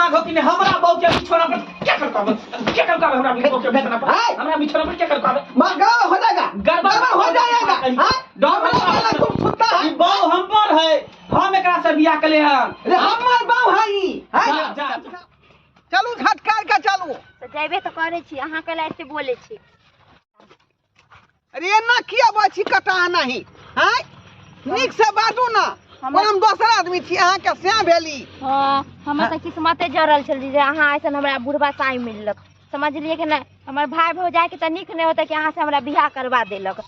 दिमाग हो कि नहीं हमरा बहु के बिछोना पर क्या करता हमरा बिछोना पर हमरा बिछोना पर क्या करता मगा हो जाएगा गड़बड़ हो जाएगा हां डॉक्टर वाला तुम सुनता है बहु हम पर है हम एकरा से बियाह कले हम अरे हमर बहु है ई चलू झटकार के चलू तो जेबे तो करे छी अहाँ के लाइट से बोले छी अरे ना किया बाछी कटा नहीं हैं निक से बातू ना हम दोसर आदमी छी अहाँ के से भेली हां हम त किस्मते जरल छल जे अहाँ ऐसन हमरा बुढ़वा साई मिललक समझलिए कि ना हमर भाई भौजाई के त निक नहीं होता कि अहाँ से हमरा बियाह करवा देलक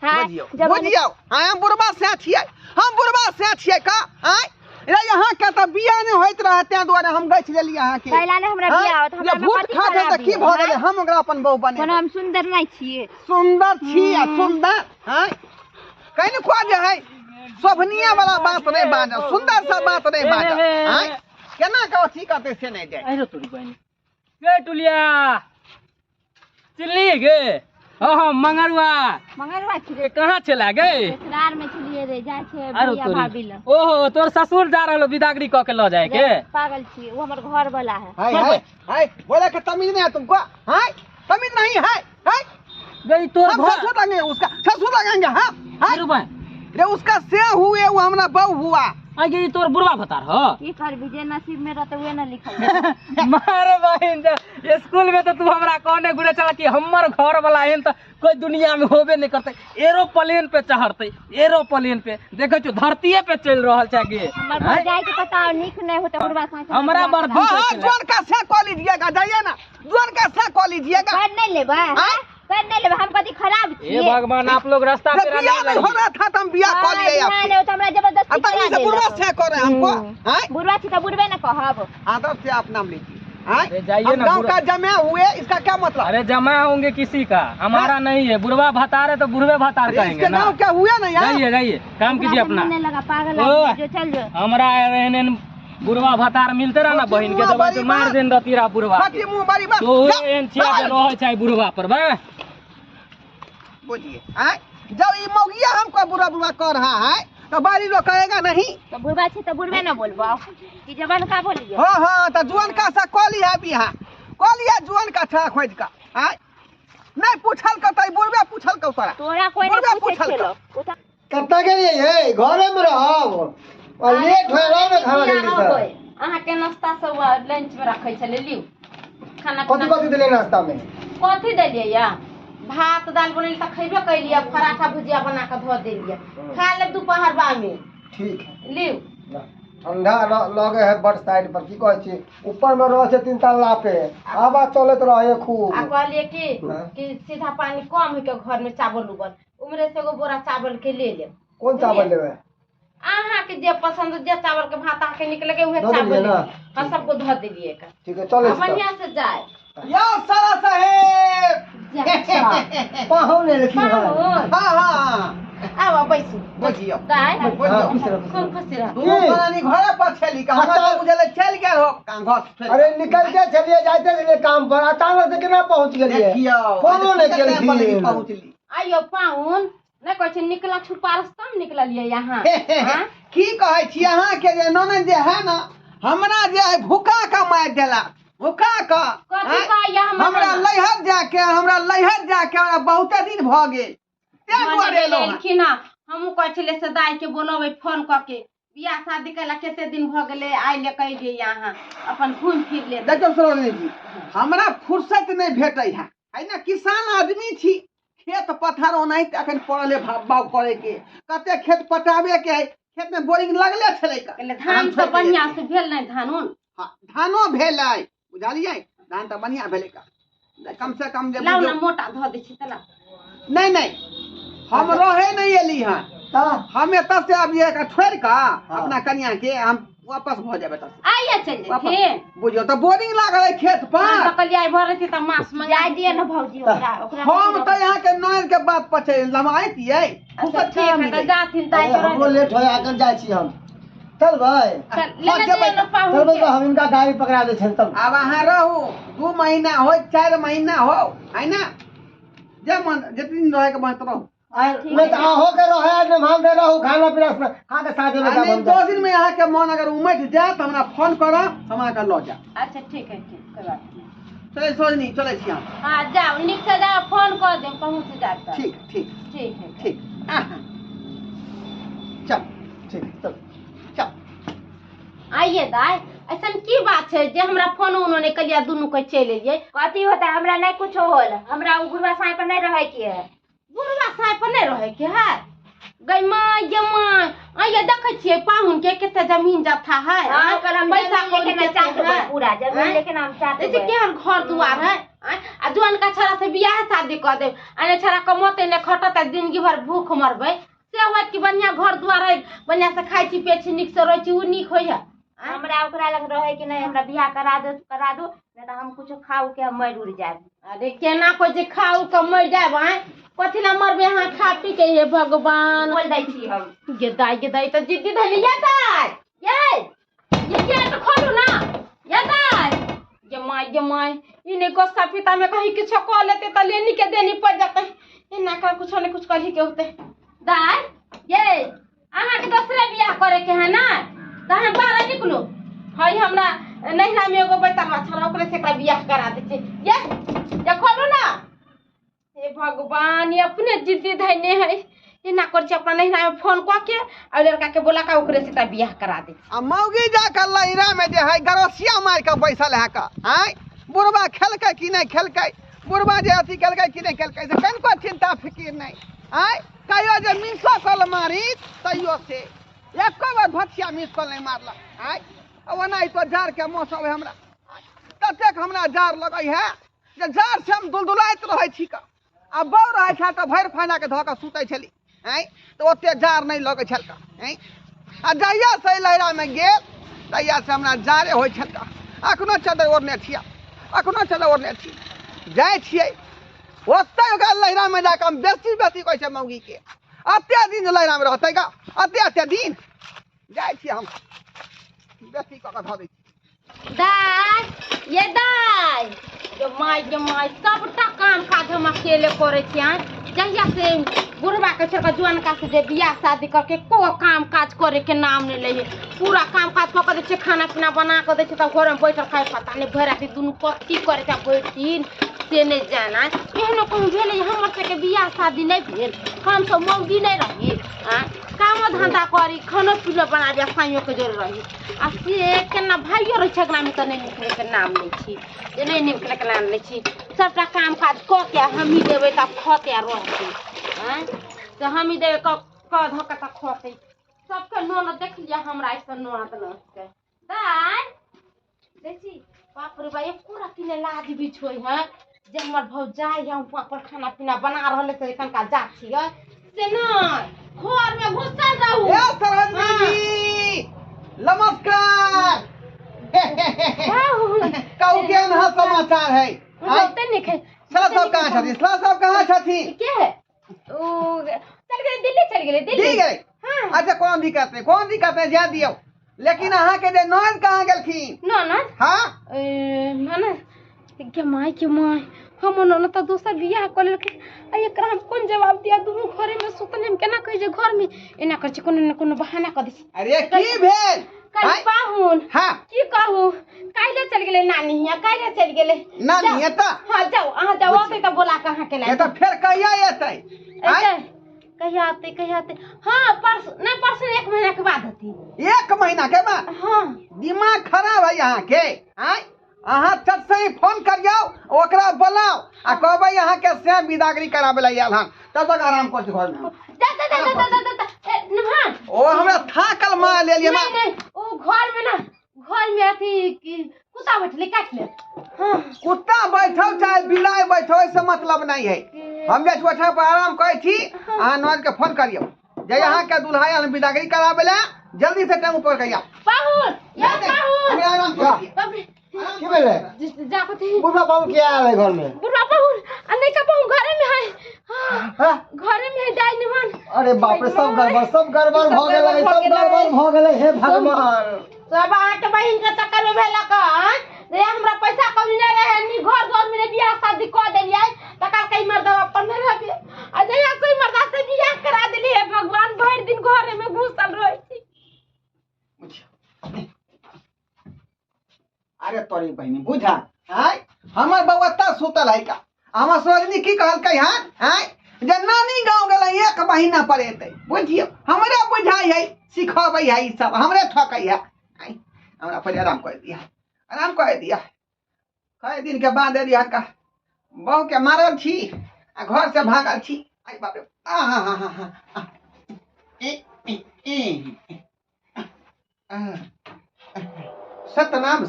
हां बुझियो हम बुढ़वा से छियै हम बुढ़वा से छियै का हैं रे यहाँ के त बियाह नहीं होइत रहे ते द्वारा हम गछ लेली अहाँ के पहला ने हमरा बियाह होत हमरा भूत खा दे त की भ गेले हम ओकरा अपन बहु बने कोन हम सुंदर नहीं छिए सुंदर छियै सुंदर हैं कहीं को जे है शोभनीय वाला बात नहीं बाजा सुंदर सा बात नहीं बाजा हैं केना का ठीक करते से नहीं जाए अरे तोरी बहन गे टुलिया चिल्ली गे हां मंगरुआ छिए कहां चला गे ससुराल में छिए रे जाय छे बिया भाभी ल ओहो तोर ससुर जा रहलो विदागरी क के ल जाए के पागल छिए वो हमर घर वाला है हाय बोले के तमीज नहीं है तुमको हाय तमीज नहीं है हाय गई तोर ससुर लगेंगे उसका ससुर लगेंगे हां हां रुपए रे उसका से हुए वो हमरा बहु हुआ आ गई तोर बुढ़वा बता रहा की कर विजय नसीब में रहते हुए ना लिखल मारे बहन स्कूल में तो तू हमरा कहने गुड़े चला कि हमर घर वाला एहन तो कोई दुनिया में होबे नहीं करते एरोप्लेन पे चढ़ते एरोप्लेन पे देखे छो धरतीये पे चल रहल छै गे हमर भौजाई के पता निक नहीं होता बुढ़वा साथ हमरा बड़ जोन का से कॉल लीजिएगा जाइए ना जोन का से कॉल लीजिएगा कर नहीं लेबे कर नहीं लेबे हम कदी खराब छिए ए भगवान आप लोग रास्ता पे रहने नहीं हो रहा था हम बियाह कॉल लिए आप नहीं तो हमरा जबरदस्ती करा दे बुढ़वा से करे हमको हैं बुढ़वा छी तो बुढ़वे ना कहब आदत से आप नाम लीजिए हैं जाइए ना गांव का जमे हुए इसका क्या मतलब अरे जमा होंगे किसी का हमारा नहीं है बुढ़वा भतार है तो बुढ़वे भतार कहेंगे ना क्या हुआ ना यार जाइए काम कीजिए अपना नहीं लगा पागल जो चल जो हमरा रहने बुढ़वा भतार मिलते रहा ना बहन के दबाई तो मार देन रतीरा बुढ़वा तो एन छिया के रह छै बुढ़वा पर बे बुझिए हैं जब ई मौगिया हमको बुरा बुरा कर रहा है तो बारी लोग कहेगा नहीं तो बुढ़वा छी तो बुढ़वे ना बोलबो कि जवान का बोलिए हां हां तो जुआन का सा कॉली है बिहा कॉली है जुआन का था खोज का हैं नहीं पूछल कतई बुढ़वा पूछल क तोरा कोई नहीं पूछे छलो कत्ता के ये घरे में रहब और लेट हो रहा ना खाना जल्दी से अहाँ के नाश्ता सब लंच में रखै छले लियो खाना कथि कथि देले नाश्ता में कथि देलिए या भात दाल बनल त खइबे कैलिए पराठा भुजिया बना के धो देलिए खा ले दोपहरवा में ठीक लियो ठंडा लगे है बट साइड पर की कहै छी ऊपर में रह छै 3 तल्ला पे हवा चलत रहे खूब आ कहलिए कि सीधा पानी कम है के घर में चावल उबल उमरे से एगो बोरा चावल के ले ले कौन चावल लेवे अहाँ के जे पसंद जे चावल के भात आके निकले के उहे चावल हां सबको धो देलिए का ठीक है चलो बढ़िया से जाए या साला साहेब पाहुन लेकिन हां हां आवा बैसू बुझियो दाई कौन खुशी रह तू बनानी घरे पर छली का हमरा बुझले चल गेल हो घर अरे निकल के चलिए जाते चलिए काम पर अचानक से केना पहुंच गेलिए कोनो ने गेल पहुंचली आइयो पाहुन न कहै छै निकला छुपा रास्ता में निकललिए यहां की कहै छी अहाँ के जे ननद जे है ना हमरा जे है भूखा का मार देला भूखा का कथि का हमरा लहर जाके हमरा बहुते दिन भ गेल ते दुआरे लेलखिन हमहु कहै छले से दाई के बोलबै फोन क के बियाह शादी कला केते दिन भ गेले आइ ले कहि दे यहाँ अपन घूम फिर ले देखो सरोनी जी हमरा फुर्सत नहीं भेटै है ना किसान आदमी छी खेत पथार ओनाहि अखन पड़ले बाग करे के कते खेत पटावे के है खेत में बोरिंग लगले छले का धान सब बढ़िया से भेल नहीं धानुन हां धानो भेलै बुझालियै धान त बढ़िया भेलै का कम से कम जे लाउ ना मोटा ध दे छी तला नहीं हम रहे नहीं एली हां हम एत से अब ये छोड़ का अपना कन्या के हम वापस भ जाबे त आइए चल जे बुझियो त बोरिंग लागल है खेत पर त कलिया भर थी त मास मंगा दिए न भौजी ओकरा हम त यहाँ के नल के बात पछे लमाइतियै अच्छा ठीक है त जाथिन ताई हमरो लेट होय आकर जाय छी हम चल भाई चल हम इनका गाड़ी पकड़ा दे छन तब अब अहाँ रहू 2 महीना हो 4 महीना हो है ना जे मन जितनी रहे के बात रहो नहीं तो हो के रहे न हम दे रहू खाना पीना खा के शादी में अरे 2 दिन में यहाँ के मन अगर उमट जाए तो हमरा फोन करब हमरा के लो जा। अच्छा ठीक है, ठीक कोई बात नहीं। चले सोजनी चले छी हम। हाँ जाओ, निक से जाओ, फोन कर दे पहुँच जाता। ठीक ठीक ठीक है ठीक। चल ठीक चल चल। आइए दाई, ऐसा की बात है जे हमरा फोन उन्होंने कलिया दोनों को चले लिए। कथी होता है, हमरा नहीं कुछ होल, हमरा गुरुआ साई पर नहीं रहे के है। गुरुआ साई पर नहीं रहे के है। गई माँ ये माँ आइए देखे छिए पाहुन के कितना जमीन जथा है। पैसा को लेके चाहते हैं पूरा जमीन लेके नाम चाहते हैं। केहन घर दुआर है आ जवान का छड़ा से बियाह शादी कर दे अने छड़ा कमते ने खटत जिंदगी भर भूख मरबे से होत कि बढ़िया घर दुआर है, बढ़िया से खाई छी पे छी निक से रह छी उ निक होय है। हमरा ओकरा लग रहे कि नहीं हमरा बियाह करा दो नहीं तो हम कुछ खाऊ के हम मर उड़ जाए। अरे केना को जे खाऊ के मर जाए भाई कथी ला मरबे हां खा पी के। हे भगवान बोल दै छी हम गे दाई तो जिद्दी धली या दाई ये तो खोलू ना या दाई ये माय इने गोस्ता पिता में कहीं कुछ को लेते त लेनी के देनी पड़ जाते इना का कुछ न कुछ कही के होते। दाई ये आहा के दूसरे बियाह करे के है ना तहन बाहर निकलो हई हमरा नहिरा में एगो बैठा छला ओकरे से एकरा बियाह करा दे छी। ये खोलू ना। हे भगवान ये अपने जिद्दी धैने है ये ना कर छी अपना नहिरा में फोन क के और लड़का के बोला का ओकरे से एकरा बियाह करा दे। आ मौगी जा के लहिरा में जे है गरोसिया मार के बैसल है का आय बुढ़वा खेलकै कि नहीं खेलकै, बुढ़वा जे अथी खेलकै कि नहीं खेलकै से कनको चिंता फिकिर नहीं। आय कहियो जे मिसो कल मारी तैयो से एको बार भथिया मिस कल नहीं मारलक। आय ओना तो जार के मौसम है हमरा ततेक हमरा जार लगै है जे जार से हम दुलदुलाइत रहै छी का आ बौ रहै छ त भरि फाना के धक सुतै छली। आय तो ओते जार नहीं लगै छल का। आय आ जहिया से लहरा में गेल तहिया से हमरा जारे होइ छल का। अखनो चदर ओढ़ने छियै, अखनो चदर ओढ़ने छी जाइ छियै ओते ओकरा लहरा में जाके हम बेसी कहै छै मौगी के अते दिन लहरा में रहतै का अते दिन जाइ छी हम बेसी कऽ धऽ दै छी। दाई ये दाई जो माय सबटा काम काज हम अकेले करे छी। जहिया से बुढ़वा के छोड़ जुआन का से जे बियाह शादी करके को काम काज करे के नाम नहीं ले पूरा काम काज कऽ दे छै खाना पीना बना के दे छै त घर में बैठल खाए पता नहीं भर रात दुनू पत्ती करे छै बैठीन से नहीं जाना। एहनो कहूँ भेले हमर से के बियाह शादी नहीं भेल हम सब मौगी नहीं रही काम धंधा करी खाना पीना बना दे साइयो के जोर रही आ से केना भाइयो रह छकरा में त नहीं निकले के नाम नहीं छी जे नहीं निकले के नाम नहीं छी। सबटा काम काज क के हम ही देबे त खते रहती तो हम ही देबे क धक त खते सबके नोन देख लिया हमरा ऐसा नोन के दाई देखी बाप रे भाई पूरा किने लाज भी छोई है जे हमर भौजाई हम पर खाना पीना बना रहले से एखन का जा छियै से नहीं घर में घुसल रहू। ए सरहदी जी नमस्कार। कहू केहन है समाचार है होते नहीं खे सला सब कहाँ छथि, सला सब कहाँ छथि के है ओ चल गए दिल्ली दिल्ली गए। हां अच्छा कोन दिक्कत नहीं जा दियो लेकिन अहाँ के जे नौन कहाँ गेलखिन ननद हां ननद के माय हम ननद तो दोसर बियाह कर लेके आ एकरा हम कोन जवाब दिया दुनू घरे में सुतने हम केना कहि जे घर में एना कर छी कोनो न कोनो बहाना कर दै छी। अरे की भेल कल पाहुन हां की कहू काइले चल गेले नानी हिया काइले चल गेले नानी है त हां जाओ अहाँ जाओ आते त बोला कहाँ के ये लाए तो फिर कहिया एतै कहिया आते हां परसों 1 महीना के बाद आती 1 महीना के बाद। हां दिमाग खराब है यहाँ के आय अहाँ चट से ही फोन करियो ओकरा बोलाओ आ कहबै यहाँ के से विदागरी कराबे ला आयल हन तब तक आराम कर घर में निभान ओ हमरा थाकल मार ले लिए नहीं ओ घर में अथी कुत्ता बैठले काट ले। हां कुत्ता बैठो चाहे बिलाई बैठो इससे मतलब नहीं है। हम जे छोटा पर आराम करे छी अहाँ नौज के फोन करियो जे यहाँ के दुल्हा विदागरी कराबे ला जल्दी से टाइम ऊपर गया पाहुन या पाहुन हमरा आराम कर की भेले जाको थे बुढ़वा बाबू के आले घर में बुढ़वा पाहुन अन्ने का पाहुन घरे में है। हां घरे में है जाई निभान। अरे बाप रे सब गड़बड़ भ गेलै हे भगवान सब आके बहिन के चक्कर में भेला का रे हमरा पैसा कमी नहीं रहे नी घर में बियाह शादी कर देलिए त का कई मर्द अपन में रह आ जया से मर्दा से अरे तोरी बहनी बुझा आय हमर बउआ सुतल है का हमर सोचनी की कहलकै हां आय जे नानी गांव गेलै 1 महीना पर एतै बुझियो हमरे बुझाई है सिखबै है ई सब हमरे ठकै है आय हमरा पहले आराम कर दिया कई दिन के बाद एलिया का बहू के मारल छी आ घर से भागल छी आय बाप रे सतनाम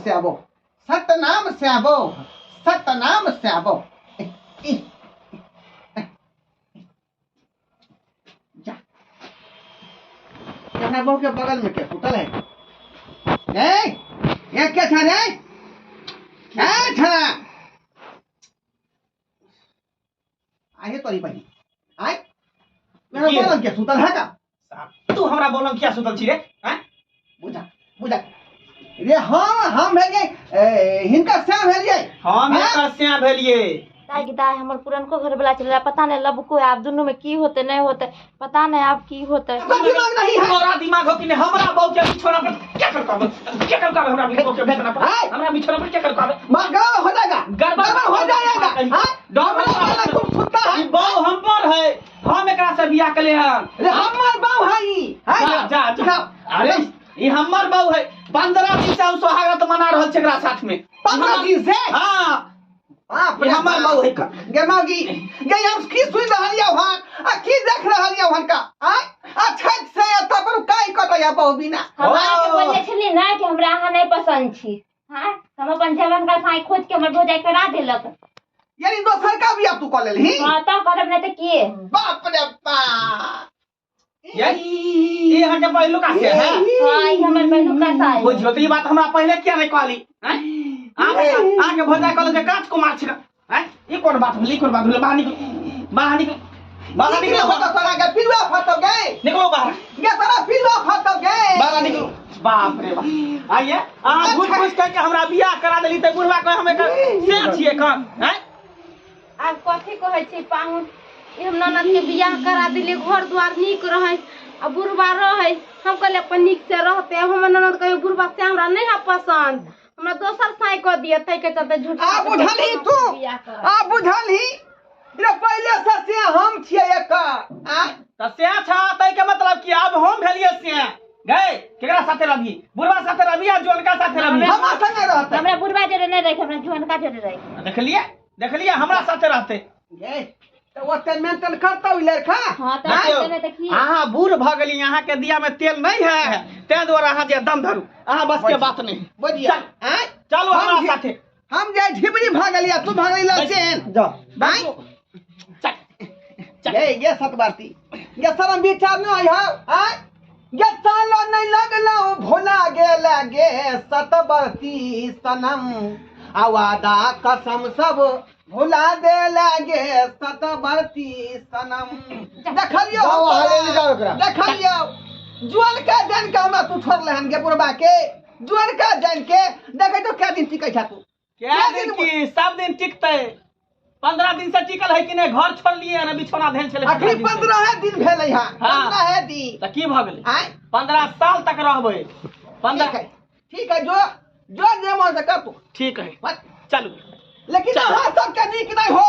से आबो जा तेरा बहू के बगल में क्या सुतल है ये क्या था रे क्या था आए तोरी बहनी आए मेरा बगल क्या सुतल है का तू हमरा बोलम क्या सुतल छी रे हैं बुझा रे हम भेलिए हिनका श्याम भेलिए हम एकर श्याम भेलिए दाई की दाई हमर पुरनको घर वाला चल रहा पता नहीं लबको आप दोनों में की होते नहीं होते पता नहीं आप की होते दिमाग नहीं है तोरा दिमाग हो कि नहीं हमरा बहू के बिछोना पर क्या करता हमरा बहू के बिछोना पर हमरा बिछोना पर क्या करता मगा हो जाएगा गड़बड़ हो जाएगा हां डॉक्टर वाला तुम सुनता है ई बहू हम पर है हम एकरा से बियाह कले हम रे हमर बहू है ई जा अरे ई हमर बहू है 15 दिन से हम सोहागरात मना रहल छै एकरा साथ में 15 दिन से हां हां ये हमर बहू है गे मौगी गे हम की सुन रहलिया वहां आ की देख रहलिया वहां का हां अच्छा से एत पर काई कटया बहू बिना हमारा के बोले छली ना कि हमरा अहाँ नहीं पसंद छी हां हम अपन जवन का साई खोज के हमर भोजाई करा देलक यानी दोसर का बियाह तू कर लेलही हां त करब नहीं त की बाप रे बाप ये हटे पहलू का से है हां ई हमर बहनू का साई बुझियो तो ये बात हमरा पहले क्या नहीं कहली हैं आगे भोजा कल जे काट को मार छिना हैं ई कोन बात भेली बाहर निकल होता तोरा के पिलवा फट गए निकलो बाहर ये तोरा पिलवा फट गए बाहर निकलो बाप रे बाप आइए आ घुस के हमरा बियाह करा देली त बुढ़वा कहे हम एकर से छिए कौन हैं आब कथी कहै छी पाहुन ई हम ननद के बियाह करा दिले घर द्वार नीक रहे आ बुढ़वा रहे हम कहले अपन नीक से रहते हम ननद कहे बुढ़वा से हमरा नहीं है पसंद हमरा दोसर साई को दिए तै के चलते झूठ आ बुझली तू आ बुझली रे पहले से हम छिए एक आ त से छा तै के मतलब कि अब हम भेलिए से गए केकरा साथे रही बुढ़वा साथे रही या जोनका साथे रही हमरा संगे रहते हमरा बुढ़वा जरे नहीं रहे हमरा जुअनका जरे रहे देखलिए हमरा साथे रहते ये तो ओते मेंटेन करता हुई लड़का हां त नहीं त की अहाँ बूढ़ भ गेली अहाँ के दिया में तेल नहीं है ते द्वारा अहाँ जे दम धरू अहाँ बस के बात नहीं बुझिया हैं चलो हमरा साथे हम जे ढिबरी भागलिया तू भागली लचेन जा भाई ये सतबाती ये शरम विचार न आई हां ये सालो नहीं लगलो भोला गेले सतबाती सनम आवादा कसम सब भुला दे लागे सतबरती सनम देखलियो जुअन का जन के हमरा तू छोड़ लेहन के बुढ़बा के जुअन का जन के देखे तो क्या दिन टिकै छ तू क्या दिन की सब दिन टिकते 15 दिन से टिकल है कि नहीं घर छोड़ लिए ना बिछोना धेल चले अखरी 15 दिन भेलै हां 15 दिन त की भ गेलै 15 साल तक रहबै 15 ठीक है जो जे मन से कर तू ठीक है चलू लेकिन अहाँ सबके नीक नहीं हो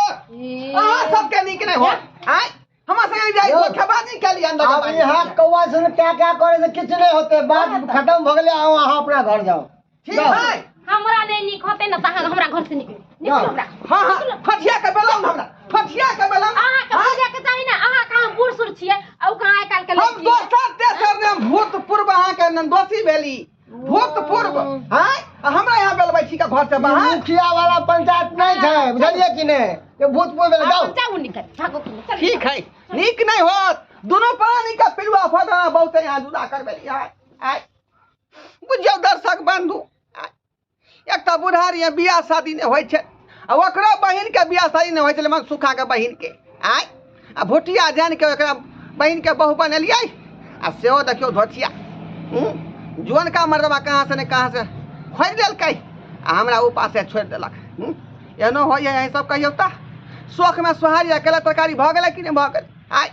अहाँ सबके नीक नहीं हो आय हमरा संगे जाई तो खबानी के लिए अंदर अब यहाँ कौवा सुन क्या करे से कुछ नहीं होते बात खत्म हो गले आओ अहाँ अपना घर जाओ ठीक है हमरा नहीं नीक होते न त हमरा घर से निकलो हमरा हां फटिया के बेलम हमरा फटिया के बेलम अहाँ के पूजा के चाही ना अहाँ कहां बूढ़ सुर छिए औ कहां काल के हम दोसर तेसर ने भूतपूर्व अहाँ के नंदोसी भेली भूतपूर्व हां हमरा यहाँ बेलबै छी का घर से बाहर मुखिया वाला पंचायत नहीं है बुझलिए कि नहीं ये भूतपूर्व बेल जाओ जाओ निकल भागो ठीक है नीक नहीं होत दोनों प्राणी का पिलवा फटा बहुत यहाँ जुदा कर बेली आय बुझियो दर्शक बंधु एक तो बुढ़ारी बियाह शादी नहीं होय छै आ ओकरा बहिन के बियाह शादी नहीं होय छै मन सुखा के बहिन के आय आ भोटिया जान के ओकरा बहिन के बहू बनेलियै आ सेहो देखियो धोतिया जुअन का मर्दबा कहाँ से ने कहाँ से खोज देलकै आ हमरा उपास से छोड़ देलक एनो होय है सब कहियो ता शौख में सोहारी अकेला तरकारी भ गेलै कि नहीं भ गेलै आय